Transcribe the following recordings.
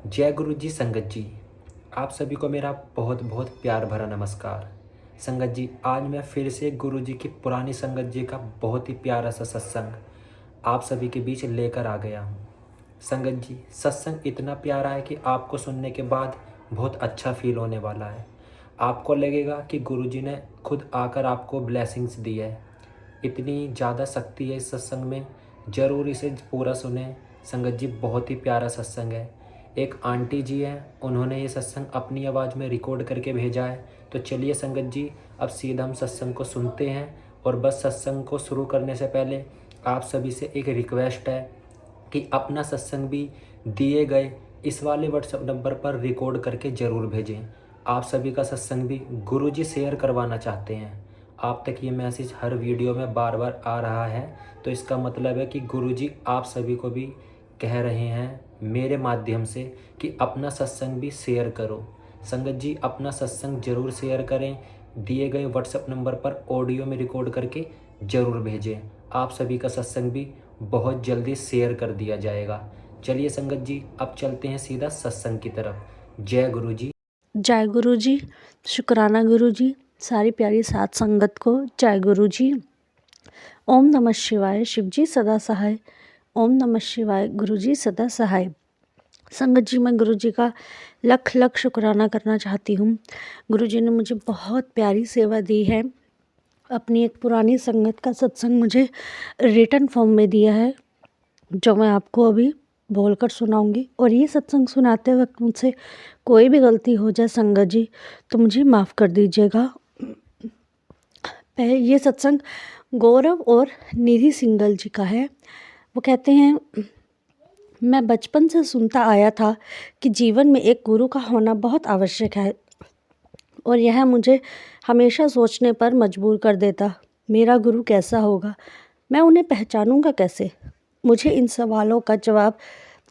जय गुरु जी संगत जी। आप सभी को मेरा बहुत बहुत प्यार भरा नमस्कार। संगत जी, आज मैं फिर से गुरु जी की पुरानी संगत जी का बहुत ही प्यारा सा सत्संग आप सभी के बीच लेकर आ गया हूँ। संगत जी, सत्संग इतना प्यारा है कि आपको सुनने के बाद बहुत अच्छा फील होने वाला है। आपको लगेगा कि गुरु जी ने खुद आकर आपको ब्लेसिंग्स दी है। इतनी ज़्यादा शक्ति है इस सत्संग में। ज़रूर इसे पूरा सुने। संगत जी, बहुत ही प्यारा सत्संग है। एक आंटी जी हैं, उन्होंने ये सत्संग अपनी आवाज़ में रिकॉर्ड करके भेजा है। तो चलिए संगत जी, अब सीधा हम सत्संग को सुनते हैं। और बस सत्संग को शुरू करने से पहले आप सभी से एक रिक्वेस्ट है कि अपना सत्संग भी दिए गए इस वाले व्हाट्सएप नंबर पर रिकॉर्ड करके ज़रूर भेजें। आप सभी का सत्संग भी गुरुजी शेयर करवाना चाहते हैं। आप तक ये मैसेज हर वीडियो में बार बार आ रहा है, तो इसका मतलब है कि गुरुजी आप सभी को भी कह रहे हैं मेरे माध्यम से कि अपना सत्संग भी शेयर करो। संगत जी, अपना सत्संग ज़रूर शेयर करें। दिए गए व्हाट्सएप नंबर पर ऑडियो में रिकॉर्ड करके ज़रूर भेजें। आप सभी का सत्संग भी बहुत जल्दी शेयर कर दिया जाएगा। चलिए संगत जी, अब चलते हैं सीधा सत्संग की तरफ। जय गुरु जी। जय गुरु जी। शुक्राना गुरु जी। सारी प्यारी सात संगत को जय गुरु जी। ओम नमः शिवाय। शिव जी सदा सहाय। ओम नमः शिवाय। गुरु जी सदा सहाय। संगत जी, मैं गुरु जी का लख लख शुक्राना करना चाहती हूँ। गुरु जी ने मुझे बहुत प्यारी सेवा दी है। अपनी एक पुरानी संगत का सत्संग मुझे रिटन फॉर्म में दिया है, जो मैं आपको अभी बोलकर सुनाऊंगी। और ये सत्संग सुनाते वक्त मुझसे कोई भी गलती हो जाए संगत जी, तो मुझे माफ़ कर दीजिएगा। ये सत्संग गौरव और निधि सिंगल जी का है। वो कहते हैं, मैं बचपन से सुनता आया था कि जीवन में एक गुरु का होना बहुत आवश्यक है, और यह मुझे हमेशा सोचने पर मजबूर कर देता, मेरा गुरु कैसा होगा, मैं उन्हें पहचानूंगा कैसे। मुझे इन सवालों का जवाब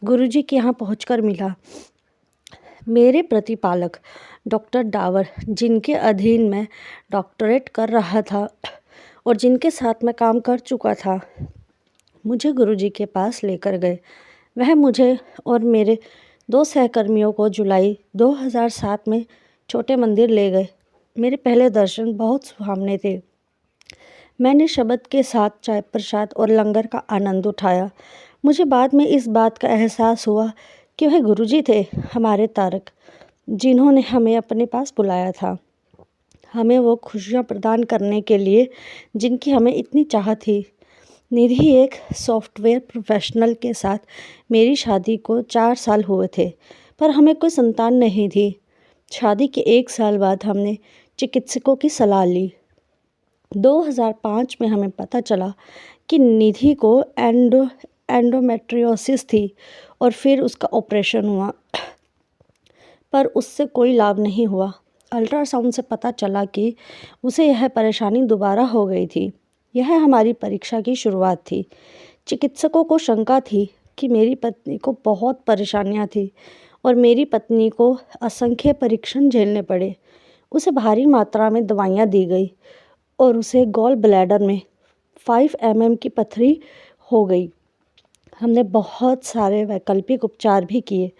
गुरुजी के यहाँ पहुंचकर मिला। मेरे प्रतिपालक डॉक्टर डावर, जिनके अधीन मैं डॉक्टरेट कर रहा था और जिनके साथ मैं काम कर चुका था, मुझे गुरुजी के पास लेकर गए। वह मुझे और मेरे 2 सहकर्मियों को जुलाई 2007 में छोटे मंदिर ले गए। मेरे पहले दर्शन बहुत सुहावने थे। मैंने शब्द के साथ चाय प्रसाद और लंगर का आनंद उठाया। मुझे बाद में इस बात का एहसास हुआ कि वह गुरुजी थे, हमारे तारक, जिन्होंने हमें अपने पास बुलाया था, हमें वो खुशियाँ प्रदान करने के लिए जिनकी हमें इतनी चाह थी। निधि एक सॉफ्टवेयर प्रोफेशनल के साथ मेरी शादी को 4 साल हुए थे, पर हमें कोई संतान नहीं थी। शादी के 1 साल बाद हमने चिकित्सकों की सलाह ली। 2005 में हमें पता चला कि निधि को एंडोमेट्रियोसिस थी और फिर उसका ऑपरेशन हुआ, पर उससे कोई लाभ नहीं हुआ। अल्ट्रासाउंड से पता चला कि उसे यह परेशानी दोबारा हो गई थी। यह हमारी परीक्षा की शुरुआत थी। चिकित्सकों को शंका थी कि मेरी पत्नी को बहुत परेशानियां थी और मेरी पत्नी को असंख्य परीक्षण झेलने पड़े। उसे भारी मात्रा में दवाइयां दी गई और उसे गॉल ब्लैडर में 5 mm की पथरी हो गई। हमने बहुत सारे वैकल्पिक उपचार भी किए,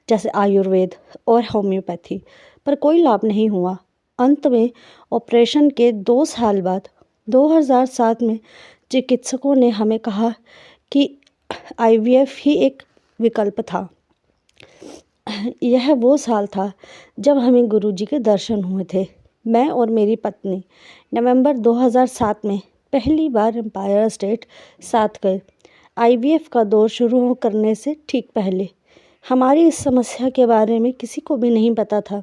जैसे आयुर्वेद और होम्योपैथी, पर कोई लाभ नहीं हुआ। अंत में ऑपरेशन के 2 साल बाद 2007 में चिकित्सकों ने हमें कहा कि IVF ही एक विकल्प था। यह वो साल था जब हमें गुरुजी के दर्शन हुए थे। मैं और मेरी पत्नी नवंबर 2007 में पहली बार एम्पायर स्टेट साथ गए, IVF का दौर शुरू करने से ठीक पहले। हमारी इस समस्या के बारे में किसी को भी नहीं पता था।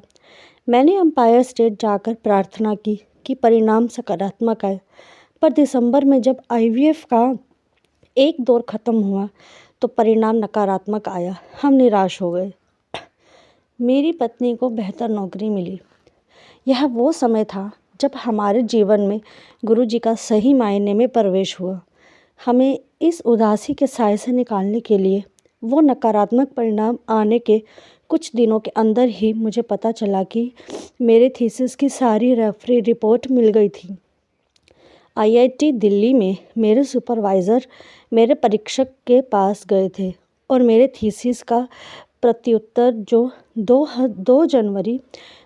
मैंने एम्पायर स्टेट जाकर प्रार्थना की कि परिणाम सकारात्मक आए, पर दिसंबर में जब IVF का एक दौर ख़त्म हुआ तो परिणाम नकारात्मक आया। हम निराश हो गए। मेरी पत्नी को बेहतर नौकरी मिली। यह वो समय था जब हमारे जीवन में गुरुजी का सही मायने में प्रवेश हुआ। हमें इस उदासी के साए से निकालने के लिए वो नकारात्मक परिणाम आने के कुछ दिनों के अंदर ही मुझे पता चला कि मेरे थीसिस की सारी रेफरी रिपोर्ट मिल गई थी। IIT दिल्ली में मेरे सुपरवाइज़र मेरे परीक्षक के पास गए थे और मेरे थीसिस का प्रत्युत्तर जो 2 जनवरी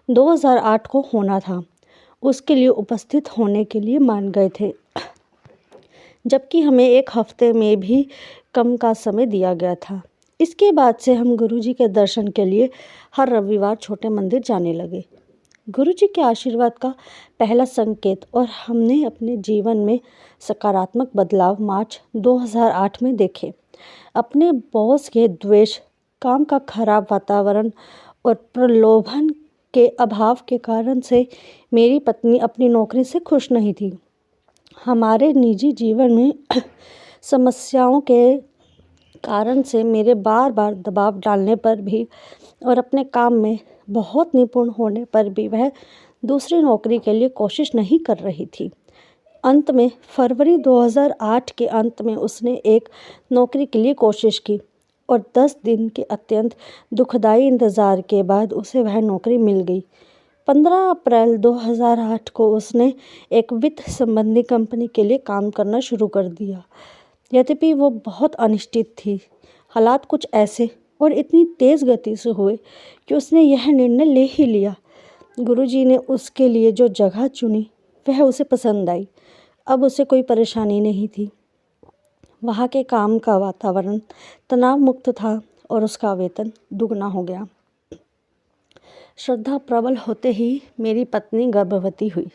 2008 को होना था, उसके लिए उपस्थित होने के लिए मान गए थे, जबकि हमें 1 हफ्ते में भी कम का समय दिया गया था। इसके बाद से हम गुरुजी के दर्शन के लिए हर रविवार छोटे मंदिर जाने लगे। गुरुजी के आशीर्वाद का पहला संकेत और हमने अपने जीवन में सकारात्मक बदलाव मार्च 2008 में देखे। अपने बॉस के द्वेष, काम का खराब वातावरण और प्रलोभन के अभाव के कारण से मेरी पत्नी अपनी नौकरी से खुश नहीं थी। हमारे निजी जीवन में समस्याओं के कारण से मेरे बार बार दबाव डालने पर भी और अपने काम में बहुत निपुण होने पर भी वह दूसरी नौकरी के लिए कोशिश नहीं कर रही थी। अंत में फरवरी 2008 के अंत में उसने एक नौकरी के लिए कोशिश की और 10 दिन के अत्यंत दुखदाई इंतज़ार के बाद उसे वह नौकरी मिल गई। 15 अप्रैल 2008 को उसने एक वित्त संबंधी कंपनी के लिए काम करना शुरू कर दिया। यद्यपि वो बहुत अनिश्चित थी, हालात कुछ ऐसे और इतनी तेज़ गति से हुए कि उसने यह निर्णय ले ही लिया। गुरुजी ने उसके लिए जो जगह चुनी वह उसे पसंद आई। अब उसे कोई परेशानी नहीं थी। वहाँ के काम का वातावरण तनाव मुक्त था और उसका वेतन दुगना हो गया। श्रद्धा प्रबल होते ही मेरी पत्नी गर्भवती हुई।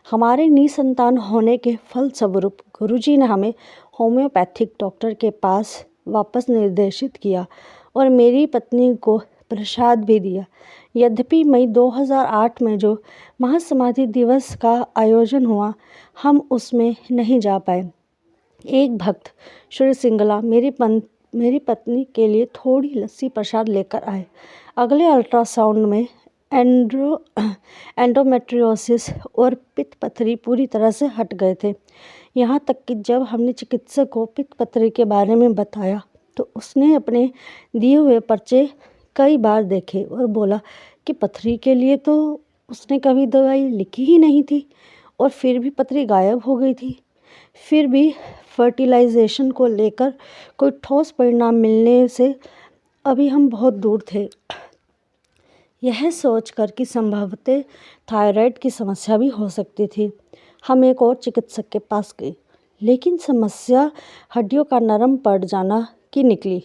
हमारे निसंतान होने के फलस्वरूप गुरुजी ने हमें होम्योपैथिक डॉक्टर के पास वापस निर्देशित किया और मेरी पत्नी को प्रसाद भी दिया। यद्यपि मई 2008 में जो महासमाधि दिवस का आयोजन हुआ, हम उसमें नहीं जा पाए। एक भक्त श्री सिंगला मेरी पत्नी के लिए थोड़ी लस्सी प्रसाद लेकर आए। अगले अल्ट्रासाउंड में एंडोमेट्रियोसिस और पित्त पथरी पूरी तरह से हट गए थे। यहाँ तक कि जब हमने चिकित्सक को पित्त पथरी के बारे में बताया तो उसने अपने दिए हुए पर्चे कई बार देखे और बोला कि पथरी के लिए तो उसने कभी दवाई लिखी ही नहीं थी और फिर भी पथरी गायब हो गई थी। फिर भी फर्टिलाइजेशन को लेकर कोई ठोस परिणाम मिलने से अभी हम बहुत दूर थे। यह सोचकर कि संभवतः थायराइड की समस्या भी हो सकती थी, हम एक और चिकित्सक के पास गए, लेकिन समस्या हड्डियों का नरम पड़ जाना की निकली,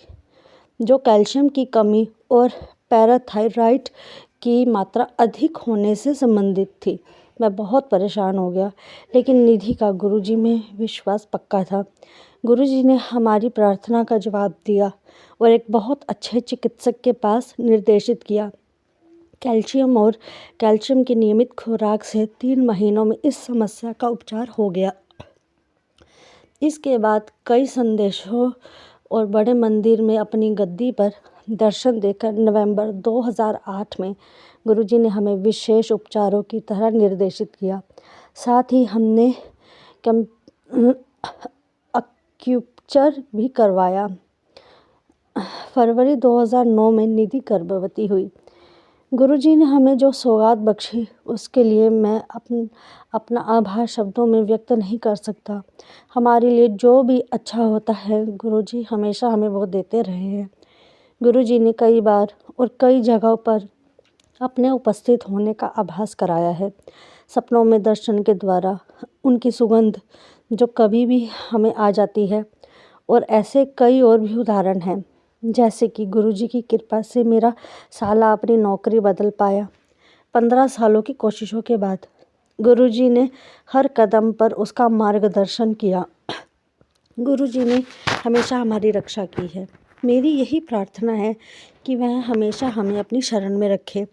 जो कैल्शियम की कमी और पैराथायराइड की मात्रा अधिक होने से संबंधित थी। मैं बहुत परेशान हो गया, लेकिन निधि का गुरुजी में विश्वास पक्का था। गुरुजी ने हमारी प्रार्थना का जवाब दिया और एक बहुत अच्छे चिकित्सक के पास निर्देशित किया। कैल्शियम की नियमित खुराक से 3 महीनों में इस समस्या का उपचार हो गया। इसके बाद कई संदेशों और बड़े मंदिर में अपनी गद्दी पर दर्शन देकर नवंबर 2008 में गुरुजी ने हमें विशेष उपचारों की तरह निर्देशित किया। साथ ही हमने एक्यूपंक्चर भी करवाया। फरवरी 2009 में निधि गर्भवती हुई। गुरुजी ने हमें जो सौगात बख्शी उसके लिए मैं अपना आभार शब्दों में व्यक्त नहीं कर सकता। हमारे लिए जो भी अच्छा होता है गुरुजी हमेशा हमें वो देते रहे हैं। गुरुजी ने कई बार और कई जगहों पर अपने उपस्थित होने का आभास कराया है। सपनों में दर्शन के द्वारा उनकी सुगंध जो कभी भी हमें आ जाती है, और ऐसे कई और भी उदाहरण हैं। जैसे कि गुरुजी की कृपा से मेरा साला अपनी नौकरी बदल पाया 15 सालों की कोशिशों के बाद। गुरुजी ने हर कदम पर उसका मार्गदर्शन किया। गुरुजी ने हमेशा हमारी रक्षा की है। मेरी यही प्रार्थना है कि वह हमेशा हमें अपनी शरण में रखे,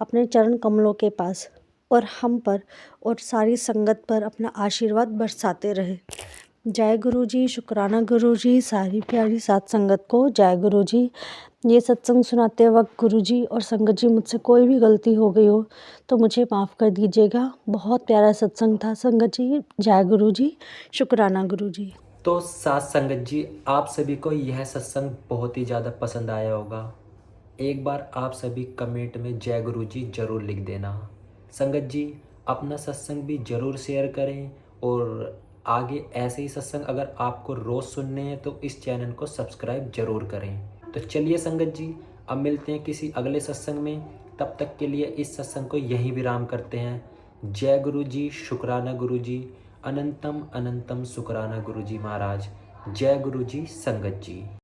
अपने चरण कमलों के पास, और हम पर और सारी संगत पर अपना आशीर्वाद बरसाते रहे। जय गुरुजी, शुक्राना गुरुजी, सारी प्यारी साथ संगत को जय गुरुजी। ये सत्संग सुनाते वक्त गुरुजी और संगत जी मुझसे कोई भी गलती हो गई हो तो मुझे माफ़ कर दीजिएगा। बहुत प्यारा सत्संग था संगत जी। जय गुरुजी, शुक्राना गुरुजी। तो साथ संगत जी, आप सभी को यह सत्संग बहुत ही ज़्यादा पसंद आया होगा। एक बार आप सभी कमेंट में जय गुरु जी ज़रूर लिख देना। संगत जी, अपना सत्संग भी ज़रूर शेयर करें, और आगे ऐसे ही सत्संग अगर आपको रोज़ सुनने हैं तो इस चैनल को सब्सक्राइब ज़रूर करें। तो चलिए संगत जी, अब मिलते हैं किसी अगले सत्संग में, तब तक के लिए इस सत्संग को यहीं विराम करते हैं। जय गुरु जी, शुक्राना गुरु जी, अनंतम अनंतम शुक्राना गुरु जी महाराज। जय गुरु जी, संगत जी।